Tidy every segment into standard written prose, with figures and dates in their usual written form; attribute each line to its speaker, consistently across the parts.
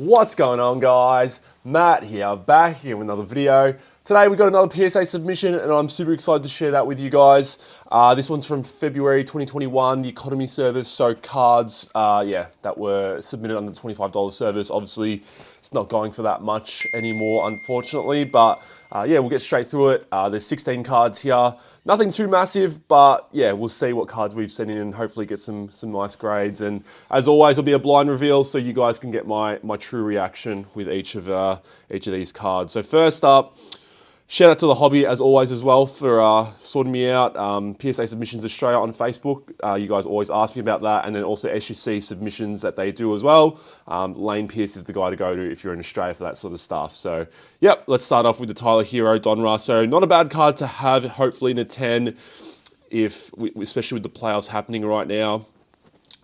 Speaker 1: What's going on, guys? Matt here, back here with another video. Today we got another PSA submission and I'm super excited to share that with you guys. This one's from February 2021, the economy service, so cards, that were submitted under the $25 service. Obviously, it's not going for that much anymore, unfortunately, but we'll get straight through it. There's 16 cards here. Nothing too massive, but yeah, we'll see what cards we've sent in and hopefully get some nice grades. And as always, it'll be a blind reveal so you guys can get my true reaction with each of these cards. So first up, shout out to the hobby as always as well for sorting me out. PSA Submissions Australia on Facebook. You guys always ask me about that. And then also SUC submissions that they do as well. Lane Pierce is the guy to go to if you're in Australia for that sort of stuff. So, yep, let's start off with the Tyler Herro Donruss. So not a bad card to have, hopefully in a 10, especially with the playoffs happening right now.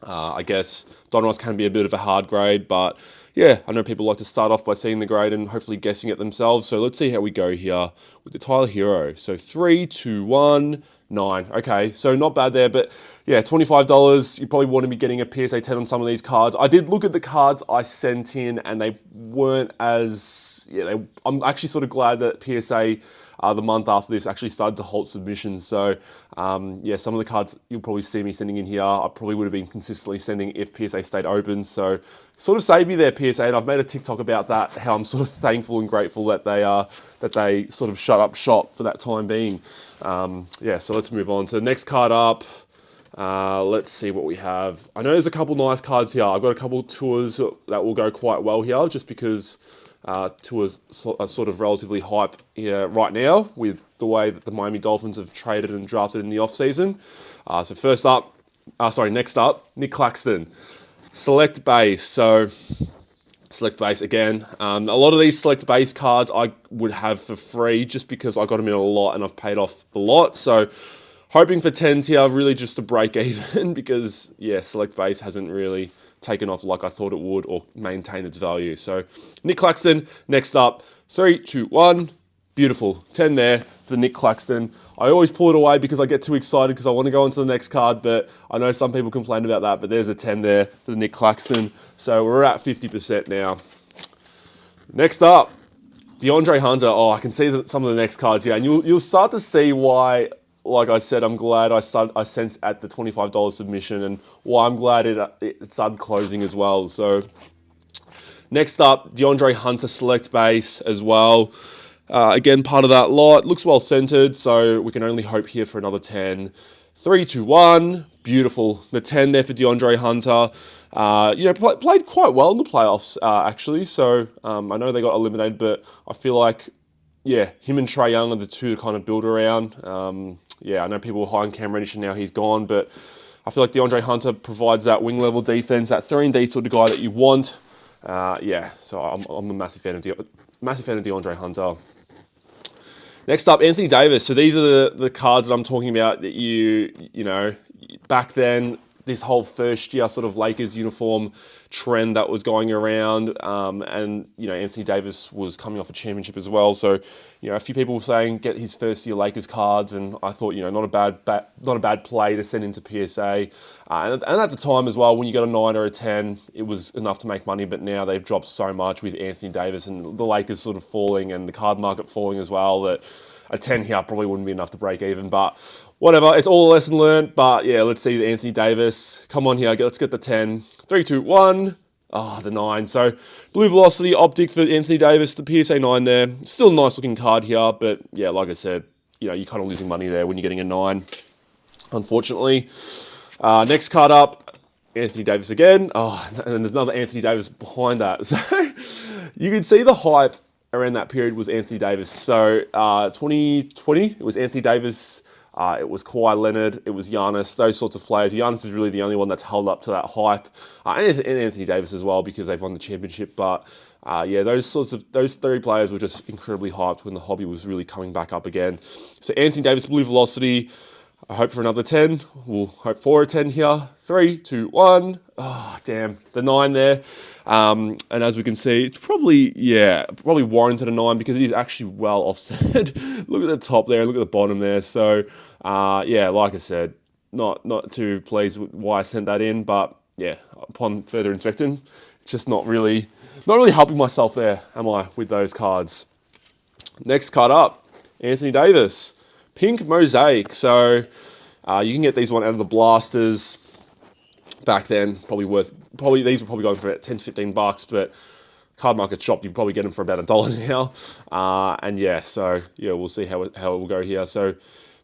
Speaker 1: I guess Donruss can be a bit of a hard grade, but yeah, I know people like to start off by seeing the grade and hopefully guessing it themselves. So let's see how we go here with the Tyler Herro. So 3, 2, 1, 9. Okay, so not bad there, but yeah, $25. You probably want to be getting a PSA 10 on some of these cards. I did look at the cards I sent in and they weren't as, I'm actually sort of glad that PSA the month after this actually started to halt submissions. So some of the cards you'll probably see me sending in here, I probably would have been consistently sending if PSA stayed open. So sort of saved me there, PSA, and I've made a TikTok about that, how I'm sort of thankful and grateful that they sort of shut up shop for that time being. So let's move on. So next card up, let's see what we have. I know there's a couple nice cards here. I've got a couple tours that will go quite well here, just because tours are sort of relatively hype here right now with the way that the Miami Dolphins have traded and drafted in the offseason. Next up, Nick Claxton. Select base. So select base again. A lot of these select base cards I would have for free just because I got them in a lot and I've paid off the lot. So hoping for 10s here, really just to break even because, select base hasn't really taken off like I thought it would or maintain its value. So Nick Claxton, next up, 3, 2, 1. Beautiful. 10 there for Nick Claxton. I always pull it away because I get too excited because I want to go on to the next card, but I know some people complain about that, but there's a 10 there for the Nick Claxton. So we're at 50% now. Next up, Deandre Hunter. Oh, I can see some of the next cards here, and you'll start to see why, like I said, I'm glad I sent at the $25 submission and why I'm glad it started closing as well. So next up, Deandre Hunter select base as well. Again, part of that lot. Looks well centered, so we can only hope here for another 10. 3, 2, 1. Beautiful. The 10 there for Deandre Hunter. Played quite well in the playoffs, actually. So I know they got eliminated, but I feel like, him and Trae Young are the two to kind of build around. I know people were high on Cam Reddish and now he's gone, but I feel like Deandre Hunter provides that wing level defense, that 3-and-D sort of guy that you want. So I'm a massive fan of Deandre Hunter. Next up, Anthony Davis. So these are the cards that I'm talking about that you back then, this whole first year sort of Lakers uniform trend that was going around. Anthony Davis was coming off a championship as well. So, a few people were saying get his first year Lakers cards. And I thought, not a bad play to send into PSA. And at the time as well, when you got a 9 or a 10, it was enough to make money. But now they've dropped so much with Anthony Davis and the Lakers sort of falling and the card market falling as well that a 10 here probably wouldn't be enough to break even. But whatever, it's all a lesson learned. But let's see Anthony Davis. Come on here, let's get the 10. 3, 2, 1. The 9. So blue velocity optic for Anthony Davis, the PSA 9 there. Still a nice looking card here, but like I said, you're kind of losing money there when you're getting a 9, unfortunately. Next card up, Anthony Davis again. And then there's another Anthony Davis behind that. So you can see the hype around that period was Anthony Davis. So 2020, it was Anthony Davis. It was Kawhi Leonard, it was Giannis, those sorts of players. Giannis is really the only one that's held up to that hype, and Anthony Davis as well because they've won the championship. But those 3 players were just incredibly hyped when the hobby was really coming back up again. So Anthony Davis, blue velocity. I hope for another 10. We'll hope for a 10 here. 3, 2, 1. Oh, damn, the 9 there. And as we can see, it's probably warranted a 9 because it is actually well offset. Look at the top there, look at the bottom there. So, like I said, not too pleased with why I sent that in, but upon further inspection, it's just not really Not really helping myself there, am I, with those cards? Next card up, Anthony Davis. Pink Mosaic. So you can get these one out of the blasters. Back then, these were probably going for about 10 to 15 bucks, but card market shop, you probably get them for about $1 now. And yeah, so yeah, we'll see how it will go here. So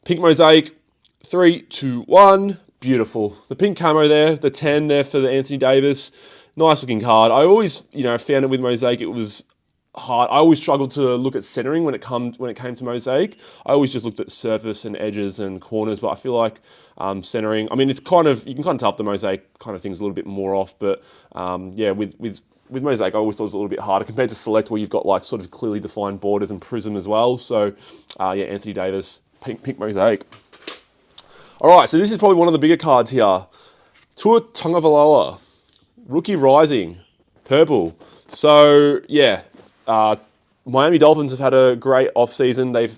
Speaker 1: Pink Mosaic, 3, 2, 1. Beautiful. The pink camo there, the 10 there for the Anthony Davis. Nice looking card. I always, found it with Mosaic, it was hard. I always struggled to look at centering when it came to Mosaic. I always just looked at surface and edges and corners, but I feel like centering, I mean, it's kind of, you can kind of tell if the Mosaic kind of thing's a little bit more off, but yeah, with Mosaic, I always thought it was a little bit harder compared to Select, where you've got like sort of clearly defined borders and Prism as well. So yeah, Anthony Davis, pink Mosaic. All right, so this is probably one of the bigger cards here. Tua Tagovailoa, Rookie Rising, purple. So yeah, Miami Dolphins have had a great offseason. They've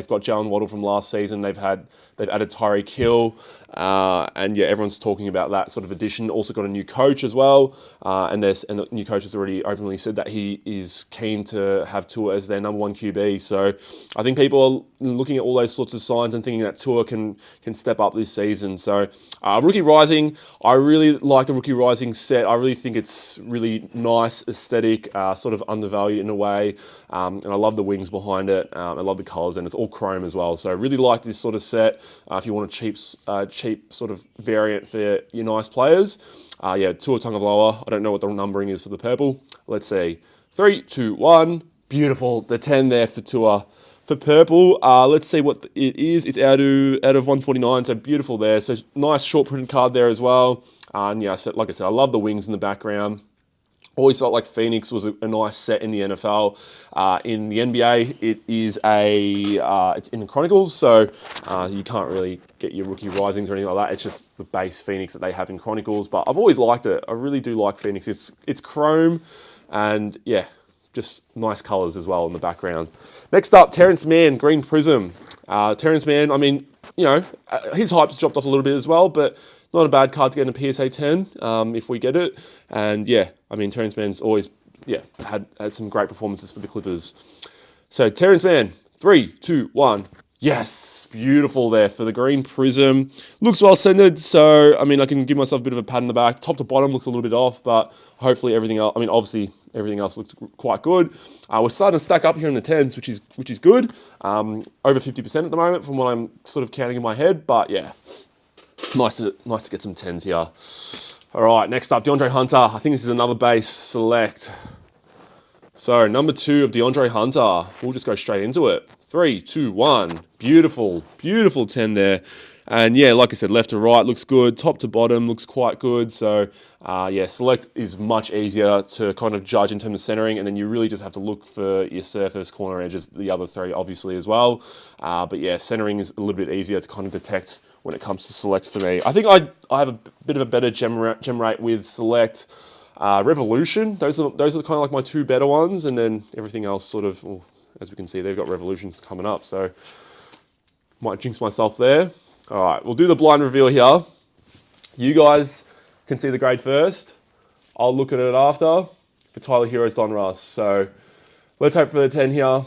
Speaker 1: got Jalen Waddle from last season. They've added Tyreek Hill, and yeah, everyone's talking about that sort of addition. Also got a new coach as well, and the new coach has already openly said that he is keen to have Tua as their number 1 QB. So I think people are looking at all those sorts of signs and thinking that Tua can step up this season. So Rookie Rising, I really like the Rookie Rising set. I really think it's really nice, aesthetic, sort of undervalued in a way, and I love the wings behind it. I love the colors, and it's all chrome as well. So I really like this sort of set. If you want a cheap sort of variant for your nice players, yeah, Tua Tagovailoa. I don't know what the numbering is for the purple. Let's see, 3, 2, 1. Beautiful. The 10 there for Tua. For purple, let's see what it is. It's out of 149, so beautiful there. So nice short printed card there as well. And yeah, so like I said, I love the wings in the background. Always felt like Phoenix was a nice set in the NFL. In the NBA, it's in the Chronicles, so you can't really get your Rookie Risings or anything like that. It's just the base Phoenix that they have in Chronicles. But I've always liked it. I really do like Phoenix. It's chrome, and yeah, just nice colors as well in the background. Next up, Terance Mann, Green Prism. Terance Mann, I mean, his hype's dropped off a little bit as well, but not a bad card to get in a PSA 10 if we get it. And yeah, I mean, Terance Mann's always had some great performances for the Clippers. So Terance Mann, 3, 2, 1. Yes, beautiful there for the Green Prism. Looks well centered, so I mean, I can give myself a bit of a pat on the back. Top to bottom looks a little bit off, but hopefully everything else, I mean, obviously everything else looked quite good. We're starting to stack up here in the 10s, which is good. Over 50% at the moment from what I'm sort of counting in my head, but yeah, nice to get some 10s here. All right, next up, Deandre Hunter. I think this is another base select. So number 2 of Deandre Hunter. We'll just go straight into it. 3, 2, 1. Beautiful, beautiful 10 there. And yeah, like I said, left to right looks good. Top to bottom looks quite good. So yeah, select is much easier to kind of judge in terms of centering. And then you really just have to look for your surface, corner edges, the other 3 obviously as well. But yeah, centering is a little bit easier to kind of detect when it comes to select for me. I think I have a bit of a better gem rate with select. Revolution, those are kind of like my 2 better ones. And then everything else sort of, well, as we can see, they've got revolutions coming up. So might jinx myself there. All right, we'll do the blind reveal here. You guys can see the grade first. I'll look at it after for Tyler Herro's Donruss. So let's hope for the 10 here.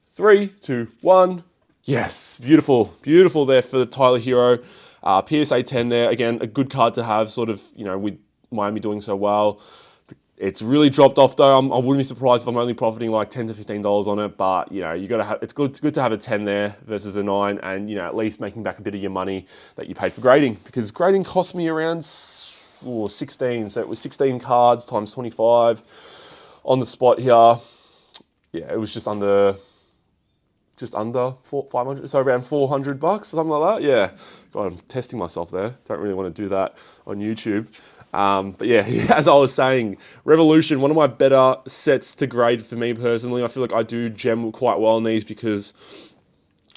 Speaker 1: 3, 2, 1. Yes, beautiful. Beautiful there for the Tyler Herro. PSA 10 there. Again, a good card to have sort of, with Miami doing so well. It's really dropped off though. I wouldn't be surprised if I'm only profiting like $10 to $15 on it, but you got to have. It's good to have a 10 there versus a 9, and at least making back a bit of your money that you paid for grading, because grading cost me around 16. So it was 16 cards times 25 on the spot here. Yeah, it was just under 500, so around $400 or something like that. Yeah, God, I'm testing myself there. Don't really want to do that on YouTube. But yeah, as I was saying, Revolution, one of my better sets to grade for me personally. I feel like I do gem quite well in these because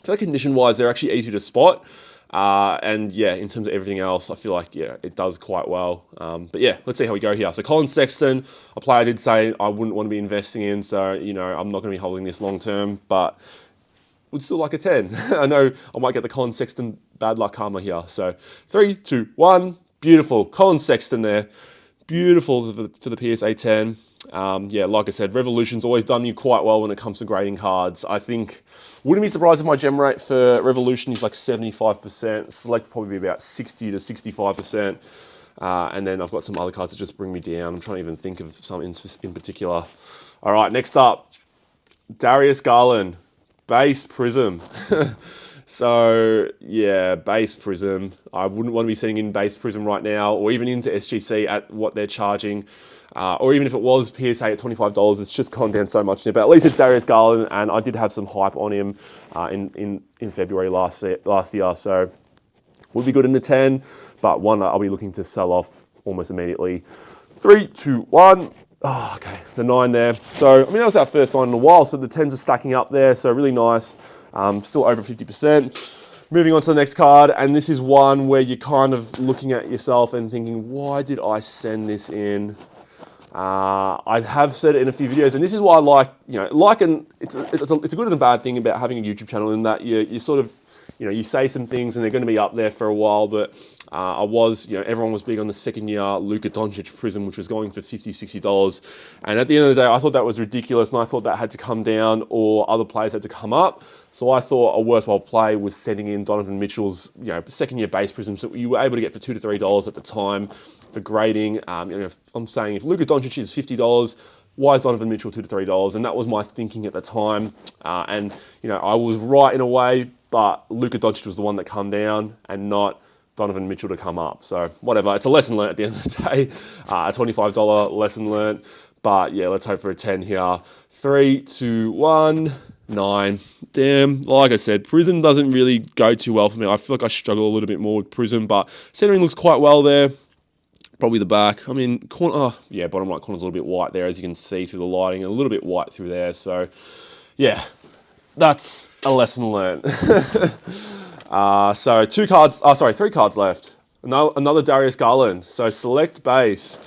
Speaker 1: I feel like condition-wise, they're actually easy to spot. And yeah, in terms of everything else, I feel like, yeah, it does quite well. But yeah, let's see how we go here. So Colin Sexton, a player I did say I wouldn't want to be investing in. So, I'm not going to be holding this long-term, but would still like a 10. I know I might get the Colin Sexton bad luck karma here. So 3, 2, 1. Beautiful. Colin Sexton there. Beautiful for the PSA 10. Yeah, like I said, Revolution's always done me quite well when it comes to grading cards. I think, wouldn't be surprised if my gem rate for Revolution is like 75%. Select probably be about 60 to 65%. And then I've got some other cards that just bring me down. I'm trying to even think of some in particular. All right, next up, Darius Garland, base Prism. So yeah, base Prism. I wouldn't want to be sitting in base Prism right now, or even into SGC at what they're charging, or even if it was PSA at $25. It's just gone down so much now. But at least it's Darius Garland, and I did have some hype on him in February last year. So would be good in the 10, but one I'll be looking to sell off almost immediately. 3, 2, 1. Oh, okay, the 9 there. So, I mean, that was our first 9 in a while, so the 10s are stacking up there, so really nice. Still over 50%. Moving on to the next card, and this is one where you're kind of looking at yourself and thinking, why did I send this in? I have said it in a few videos, and this is why I like, it's a good and a bad thing about having a YouTube channel in that you sort of, you say some things and they're going to be up there for a while, but everyone was big on the second year Luka Doncic Prism, which was going for $50, $60. And at the end of the day, I thought that was ridiculous, and I thought that had to come down or other players had to come up. So I thought a worthwhile play was sending in Donovan Mitchell's, second year base Prism, so you were able to get for $2 to $3 at the time for grading. I'm saying if Luka Doncic is $50, why is Donovan Mitchell $2 to $3? And that was my thinking at the time. I was right in a way, but Luka Doncic was the one that come down and not Donovan Mitchell to come up. So whatever, it's a lesson learned at the end of the day. A $25 lesson learned. But yeah, let's hope for a 10 here. 3, 2, 1, 9. Damn, like I said, Prism doesn't really go too well for me. I feel like I struggle a little bit more with Prism, but centering looks quite well there. Probably the back. I mean, bottom right corner's a little bit white there, as you can see through the lighting, and a little bit white through there. So yeah, that's a lesson learned. So 3 cards left. Another Darius Garland. So select base.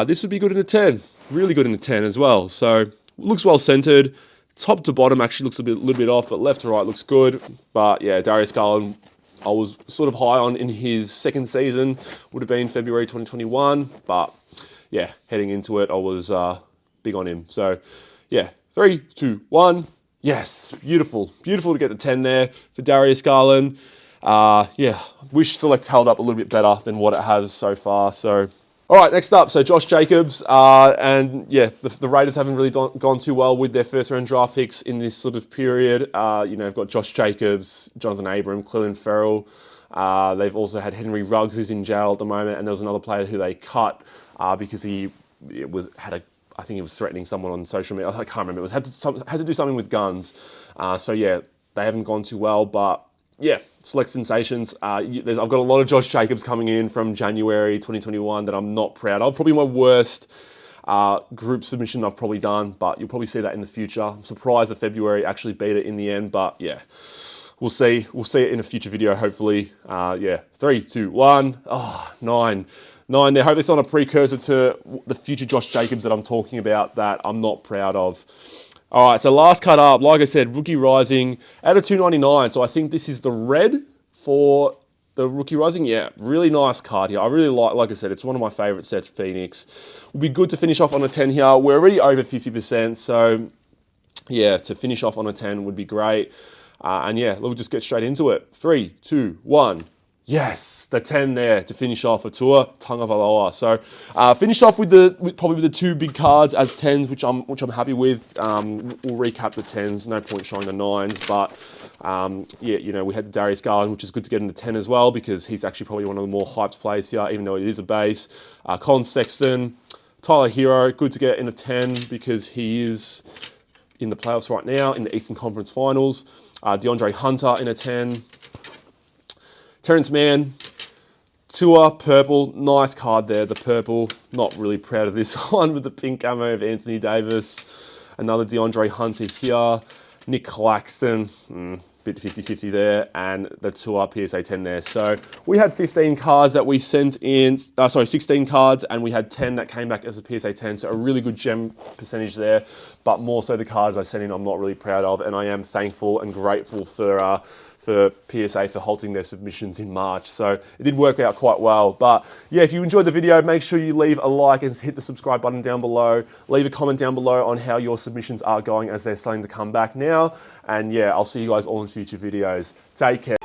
Speaker 1: This would be good in the 10. Really good in the 10 as well. So looks well centered. Top to bottom actually looks a little bit off, but left to right looks good. But yeah, Darius Garland, I was sort of high on in his second season. Would have been February 2021. But yeah, heading into it, I was big on him. So yeah, 3, 2, 1. Yes, beautiful. Beautiful to get the 10 there for Darius Garland. Wish Select held up a little bit better than what it has so far. So, all right, next up, so Josh Jacobs. The Raiders haven't really gone too well with their first-round draft picks in this sort of period. They've got Josh Jacobs, Jonathan Abram, Clelin Ferrell. They've also had Henry Ruggs, who's in jail at the moment, and there was another player who they cut because I think he was threatening someone on social media. I can't remember. It had to do something with guns. They haven't gone too well. But yeah, select sensations. I've got a lot of Josh Jacobs coming in from January 2021 that I'm not proud of. Probably my worst group submission I've probably done. But you'll probably see that in the future. I'm surprised that February actually beat it in the end. But yeah, we'll see. We'll see it in a future video, hopefully. 3, 2, 1. 9. 9 there. Hope it's not a precursor to the future Josh Jacobs that I'm talking about that I'm not proud of. All right, so last cut up, like I said, Rookie Rising out of 299. So I think this is the red for the Rookie Rising. Yeah, really nice card here. I really like I said, it's one of my favorite sets, Phoenix. Would be good to finish off on a 10 here. We're already over 50%. So yeah, to finish off on a 10 would be great. We'll just get straight into it. 3, 2, 1. Yes, the 10 there to finish off for Tua Tagovailoa. So finish off with probably the 2 big cards as 10s, which I'm happy with. We'll recap the 10s. No point showing the 9s, but we had the Darius Garland, which is good to get in the 10 as well because he's actually probably one of the more hyped players here, even though it is a base. Colin Sexton, Tyler Herro, good to get in a 10 because he is in the playoffs right now in the Eastern Conference Finals. DeAndre Hunter in a 10. Terance Mann, Tua, purple, nice card there, the purple. Not really proud of this one with the pink camo of Anthony Davis. Another DeAndre Hunter here. Nick Claxton, bit 50-50 there, and the Tua PSA 10 there. So we had 15 cards that we sent in, 16 cards, and we had 10 that came back as a PSA 10, so a really good gem percentage there, but more so the cards I sent in I'm not really proud of, and I am thankful and grateful for for PSA for halting their submissions in March. So it did work out quite well. But yeah, if you enjoyed the video, make sure you leave a like and hit the subscribe button down below. Leave a comment down below on how your submissions are going as they're starting to come back now. And yeah, I'll see you guys all in future videos. Take care.